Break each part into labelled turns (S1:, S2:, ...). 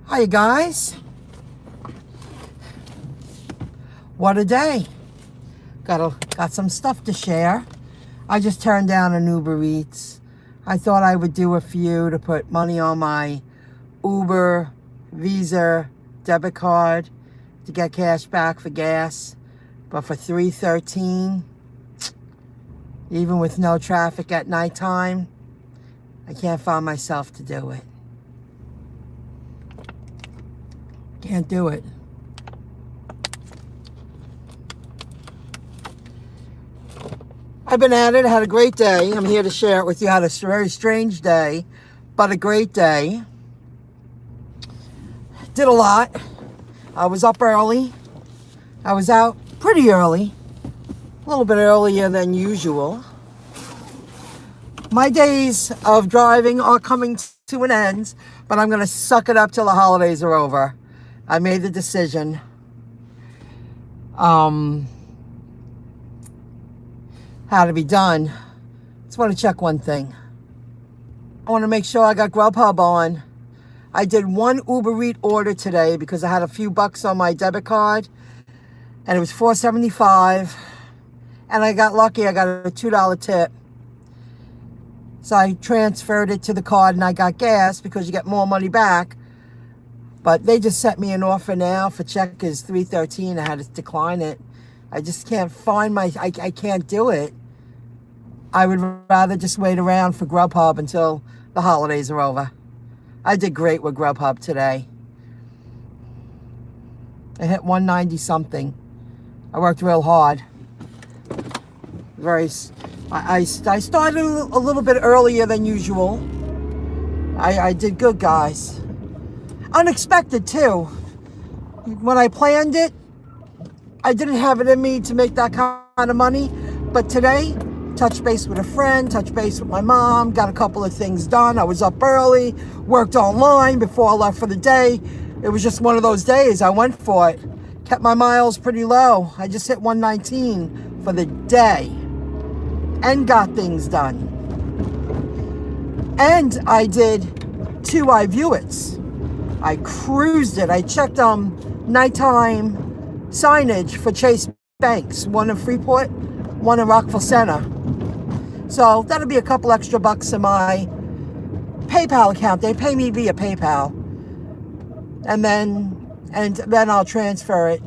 S1: Hi guys. What a day. Got some stuff to share. I just turned down an Uber Eats. I thought I would do a few to put money on my Uber Visa debit card to get cash back for gas. But for $3.13, even with no traffic at nighttime, I can't find myself to do it. Can't do it. I've been at it, had a great day. I'm here to share it with you. Had a very strange day, but a great day. Did a lot. I was up early. I was out pretty early. A little bit earlier than usual. My days of driving are coming to an end, but I'm going to suck it up till the holidays are over. I made the decision. How to be done. Just want to check one thing. I want to make sure I got GrubHub on. I did one Uber Eats order today because I had a few bucks on my debit card, and it was $4.75, and I got lucky. I got a $2 tip. So I transferred it to the card and I got gas because you get more money back. But they just sent me an offer now for check is $3.13. I had to decline it. I just can't find I can't do it. I would rather just wait around for GrubHub until the holidays are over. I did great with GrubHub today. I hit 190 something. I worked real hard. I started a little bit earlier than usual. I did good, guys. Unexpected too. When I planned it, I didn't have it in me to make that kind of money. But today, touched base with a friend, touched base with my mom, got a couple of things done. I was up early, worked online before I left for the day. It was just one of those days. I went for it. Kept my miles pretty low. I just hit 119 for the day and got things done. And I did 2 iVuets. I cruised it. I checked nighttime signage for Chase Banks, one in Freeport, one in Rockville Center. So that'll be a couple extra bucks in my PayPal account. They pay me via PayPal. And then I'll transfer it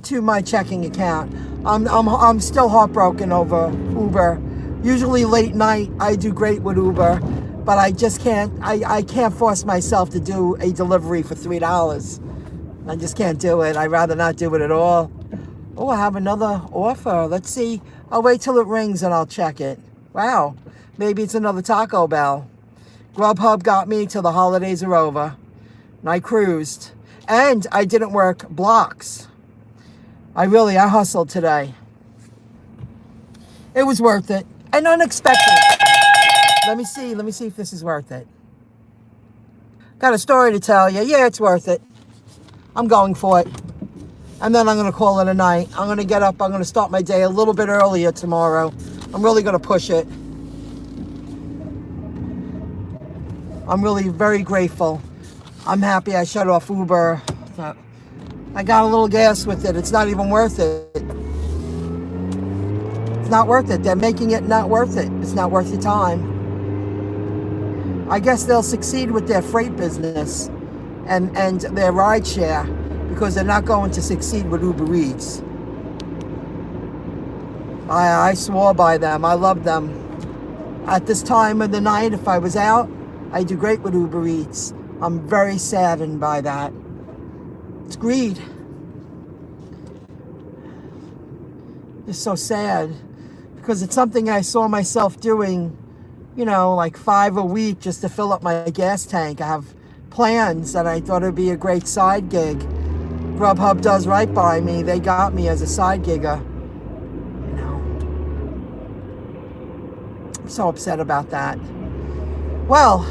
S1: to my checking account. I'm still heartbroken over Uber. Usually late night I do great with Uber, but I just can't. I can't force myself to do a delivery for $3. I just can't do it. I'd rather not do it at all. Oh, I have another offer. Let's see. I'll wait till it rings and I'll check it. Wow, maybe it's another Taco Bell. GrubHub got me till the holidays are over, and I cruised, and I didn't work blocks. I hustled today. It was worth it and unexpected. Let me see if this is worth it. Got a story to tell you. Yeah, it's worth it. I'm going for it. And then I'm going to call it a night. I'm going to get up. I'm going to start my day a little bit earlier tomorrow. I'm really going to push it. I'm really very grateful. I'm happy I shut off Uber. I got a little gas with it. It's not even worth it. It's not worth it. They're making it not worth it. It's not worth your time. I guess they'll succeed with their freight business and their ride share because they're not going to succeed with Uber Eats. I swore by them. I love them. At this time of the night, if I was out, I do great with Uber Eats. I'm very saddened by that. It's greed. It's so sad because it's something I saw myself doing, like 5 a week just to fill up my gas tank. I have plans that I thought it would be a great side gig. GrubHub does right by me. They got me as a side gigger. I'm so upset about that. Well,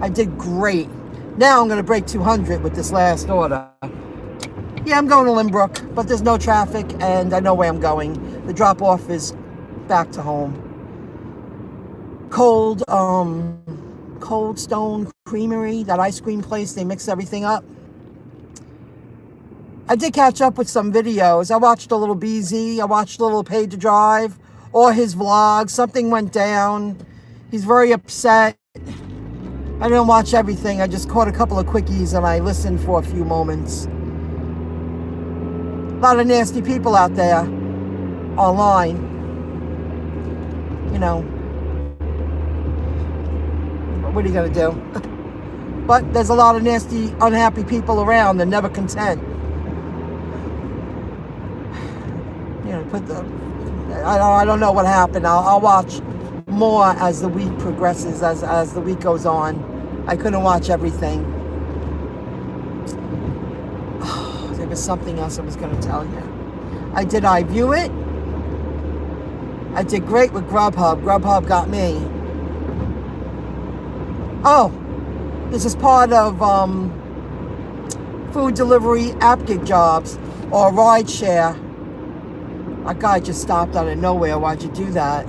S1: I did great. Now I'm going to break 200 with this last order. Yeah, I'm going to Limbrook, but there's no traffic and I know where I'm going. The drop-off is back to home. Cold, Cold Stone Creamery, that ice cream place. They mix everything up. I did catch up with some videos. I watched a little BZ. I watched a little Paid to Drive or his vlog. Something went down. He's very upset. I didn't watch everything. I just caught a couple of quickies and I listened for a few moments. A lot of nasty people out there online. You know. What are you going to do? But there's a lot of nasty, unhappy people around. They're never content. You know, I don't know what happened. I'll watch more as the week progresses, as the week goes on. I couldn't watch everything. Oh, there was something else I was going to tell you. I did iVueit. I did great with GrubHub. GrubHub got me. Oh, this is part of food delivery app gig jobs or ride share. A guy just stopped out of nowhere. Why'd you do that?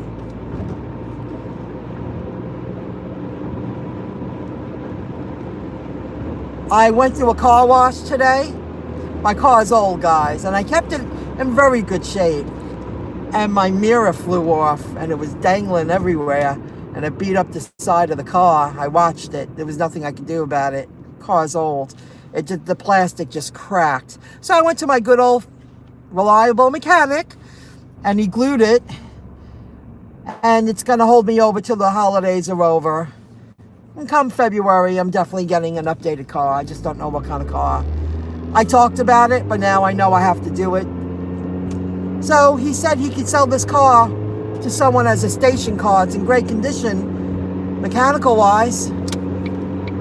S1: I went through a car wash today. My car is old, guys, and I kept it in very good shape. And my mirror flew off, and it was dangling everywhere, and it beat up the side of the car. I watched it. There was nothing I could do about it. Car's old. The plastic just cracked. So I went to my good old reliable mechanic, and he glued it, and it's going to hold me over till the holidays are over. And come February, I'm definitely getting an updated car. I just don't know what kind of car. I talked about it, but now I know I have to do it. So he said he could sell this car to someone as a station car. It's in great condition, mechanical-wise.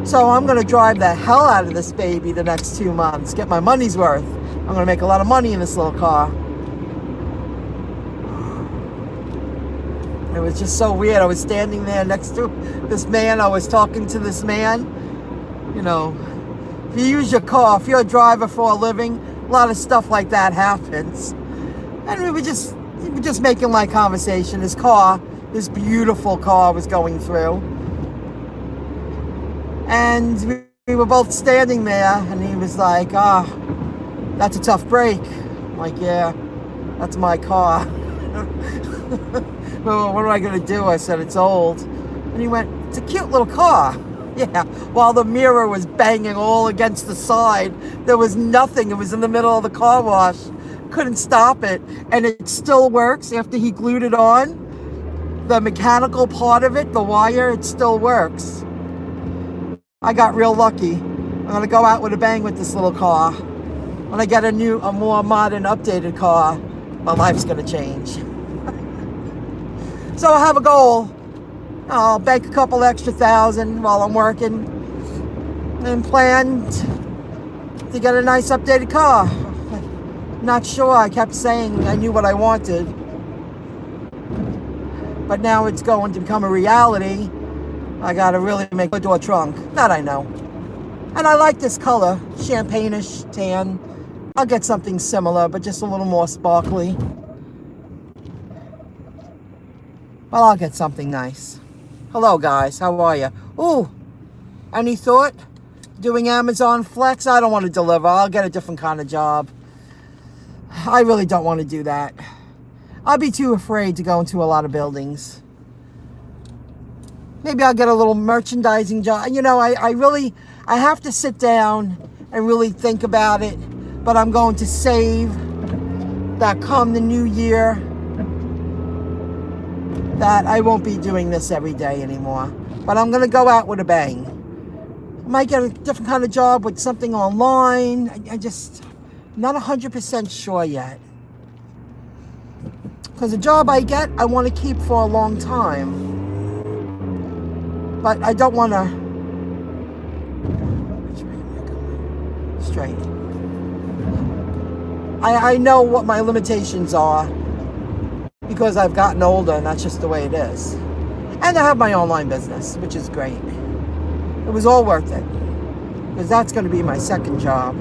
S1: So I'm going to drive the hell out of this baby the next 2 months, get my money's worth. I'm going to make a lot of money in this little car. It was just so weird. I was standing there next to this man. I was talking to this man. You know, if you use your car, if you're a driver for a living, a lot of stuff like that happens. And we were just making light conversation. His car, this beautiful car, was going through. And we were both standing there, and he was like, that's a tough break. I'm like, yeah, that's my car. Well, what am I going to do? I said, it's old. And he went, it's a cute little car. Yeah, while the mirror was banging all against the side, there was nothing. It was in the middle of the car wash. Couldn't stop it. And it still works after he glued it on. The mechanical part of it, the wire, it still works. I got real lucky. I'm going to go out with a bang with this little car. When I get a more modern, updated car, my life's going to change. So I have a goal. I'll bank a couple extra $1,000 while I'm working and plan to get a nice updated car. Not sure. I kept saying I knew what I wanted. But now it's going to become a reality. I got to really make a door trunk. That I know. And I like this color. Champagne-ish tan. I'll get something similar, but just a little more sparkly. Well, I'll get something nice. Hello, guys. How are you? Ooh, any thought? Doing Amazon Flex? I don't want to deliver. I'll get a different kind of job. I really don't want to do that. I'll be too afraid to go into a lot of buildings. Maybe I'll get a little merchandising job. You know, I have to sit down and really think about it. But I'm going to save that come the new year, that I won't be doing this every day anymore. But I'm going to go out with a bang. I might get a different kind of job with something online. I just not 100% sure yet. Because the job I get, I want to keep for a long time. But I don't want to... Straight. I know what my limitations are. Because I've gotten older, and that's just the way it is. And I have my online business, which is great. It was all worth it. Because that's going to be my second job.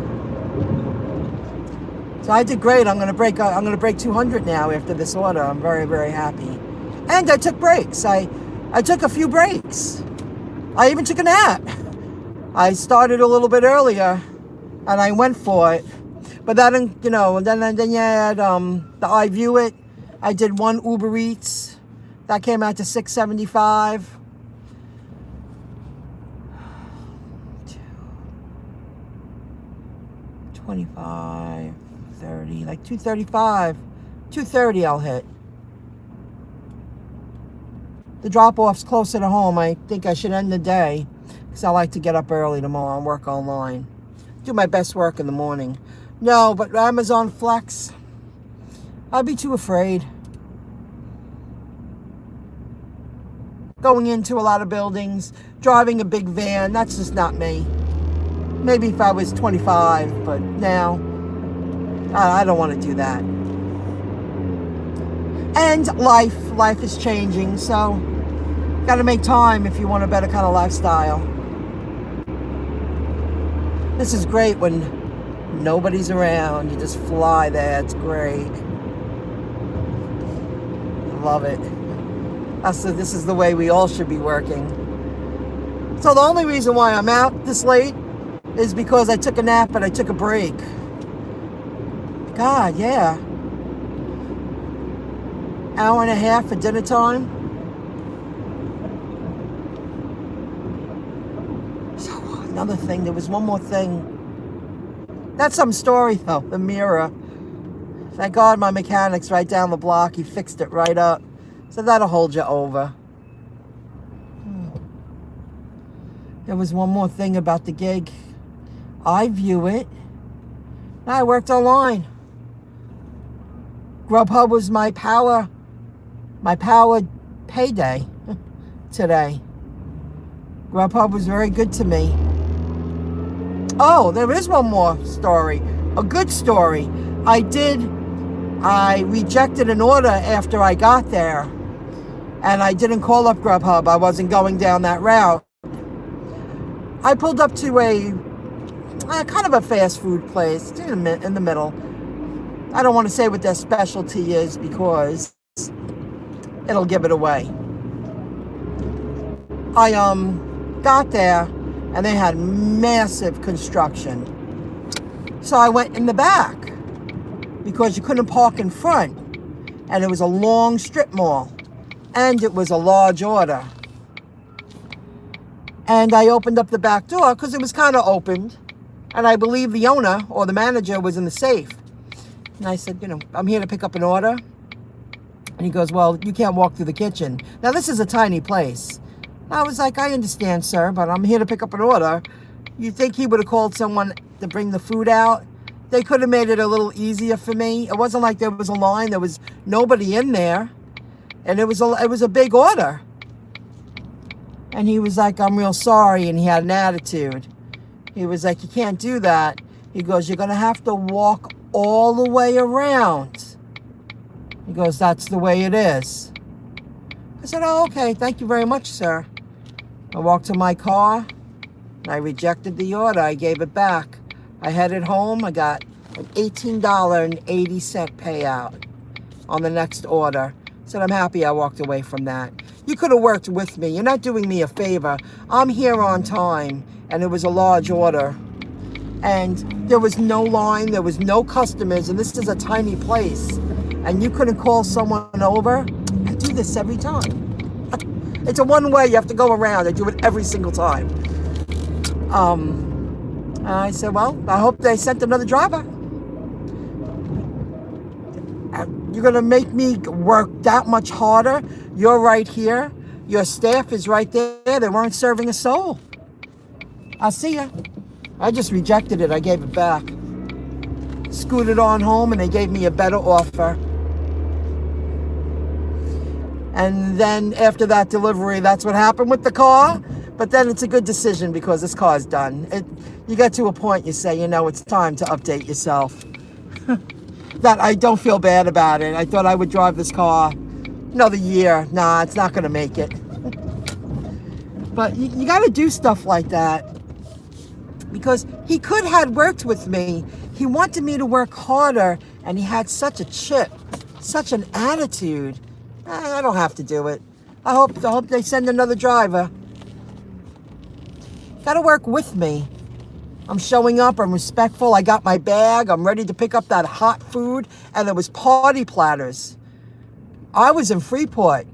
S1: So I did great. I'm going to break 200 now after this order. I'm very, very happy. And I took breaks. I took a few breaks. I even took a nap. I started a little bit earlier, and I went for it. But that, you know, then you had the iVueit. I did one Uber Eats. That came out to $6.75. 25, 30, like $2.35. $2.30 I'll hit. The drop-off's closer to home. I think I should end the day because I like to get up early tomorrow and work online. Do my best work in the morning. No, but Amazon Flex, I'd be too afraid. Going into a lot of buildings, driving a big van, that's just not me. Maybe if I was 25, but now, I don't want to do that. And life is changing, so got to make time if you want a better kind of lifestyle. This is great when nobody's around. You just fly there. It's great. I love it. This is the way we all should be working. So the only reason why I'm out this late is because I took a nap and I took a break. God, yeah. Hour and a half for dinner time. So another thing, there was one more thing. That's some story though, the mirror. Thank God my mechanic's right down the block. He fixed it right up. So that'll hold you over. There was one more thing about the gig. iVueit. I worked online. GrubHub was my power payday today. GrubHub was very good to me. Oh, there is one more story. A good story. I rejected an order after I got there. And I didn't call up GrubHub. I wasn't going down that route. I pulled up to a kind of a fast food place in the middle. I don't want to say what their specialty is because it'll give it away. I got there and they had massive construction. So I went in the back because you couldn't park in front. And it was a long strip mall. And it was a large order. And I opened up the back door because it was kind of opened. And I believe the owner or the manager was in the safe. And I said, I'm here to pick up an order. And he goes, well, you can't walk through the kitchen. Now, this is a tiny place. I was like, I understand, sir, but I'm here to pick up an order. You think he would have called someone to bring the food out? They could have made it a little easier for me. It wasn't like there was a line. There was nobody in there. And it was a big order. And he was like, I'm real sorry. And he had an attitude. He was like, you can't do that. He goes, you're going to have to walk all the way around. He goes, that's the way it is. I said, oh, okay. Thank you very much, sir. I walked to my car. And I rejected the order. I gave it back. I headed home. I got an $18.80 payout on the next order. Said, I'm happy I walked away from that. You could have worked with me. You're not doing me a favor. I'm here on time. And it was a large order. And there was no line. There was no customers. And this is a tiny place. And you couldn't call someone over. I do this every time. It's a one-way. You have to go around. I do it every single time. I said, well, I hope they sent another driver. You're going to make me work that much harder? You're right here. Your staff is right there. They weren't serving a soul. I'll see ya. I just rejected it. I gave it back. Scooted on home and they gave me a better offer. And then after that delivery, that's what happened with the car. But then it's a good decision because this car's done. You get to a point you say, it's time to update yourself. That I don't feel bad about it. I thought I would drive this car another year. Nah, it's not going to make it. But you got to do stuff like that. Because he could have worked with me. He wanted me to work harder. And he had such a chip. Such an attitude. I don't have to do it. I hope they send another driver. Got to work with me. I'm showing up. I'm respectful. I got my bag. I'm ready to pick up that hot food. And it was party platters. I was in Freeport.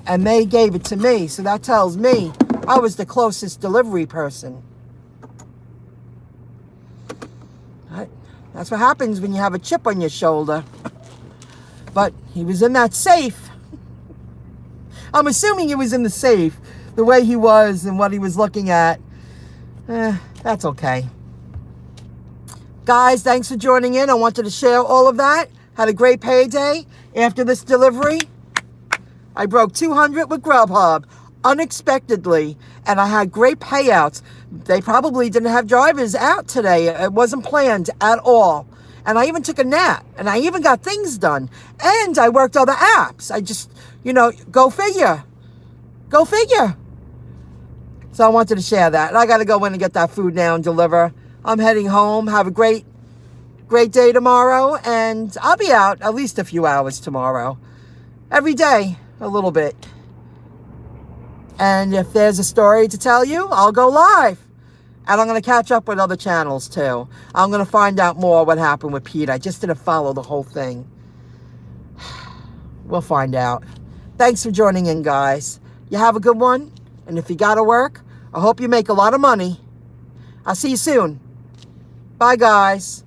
S1: And they gave it to me. So that tells me I was the closest delivery person. That's what happens when you have a chip on your shoulder. But he was in that safe. I'm assuming he was in the safe. The way he was and what he was looking at. That's okay. Guys, thanks for joining in. I wanted to share all of that. Had a great payday after this delivery. I broke 200 with GrubHub unexpectedly, and I had great payouts. They probably didn't have drivers out today. It wasn't planned at all. And I even took a nap, and I even got things done. And I worked other apps. I just, go figure. Go figure. So I wanted to share that. And I got to go in and get that food now and deliver. I'm heading home. Have a great day tomorrow. And I'll be out at least a few hours tomorrow. Every day, a little bit. And if there's a story to tell you, I'll go live. And I'm going to catch up with other channels too. I'm going to find out more what happened with Pete. I just didn't follow the whole thing. We'll find out. Thanks for joining in, guys. You have a good one. And if you got to work, I hope you make a lot of money. I'll see you soon. Bye, guys.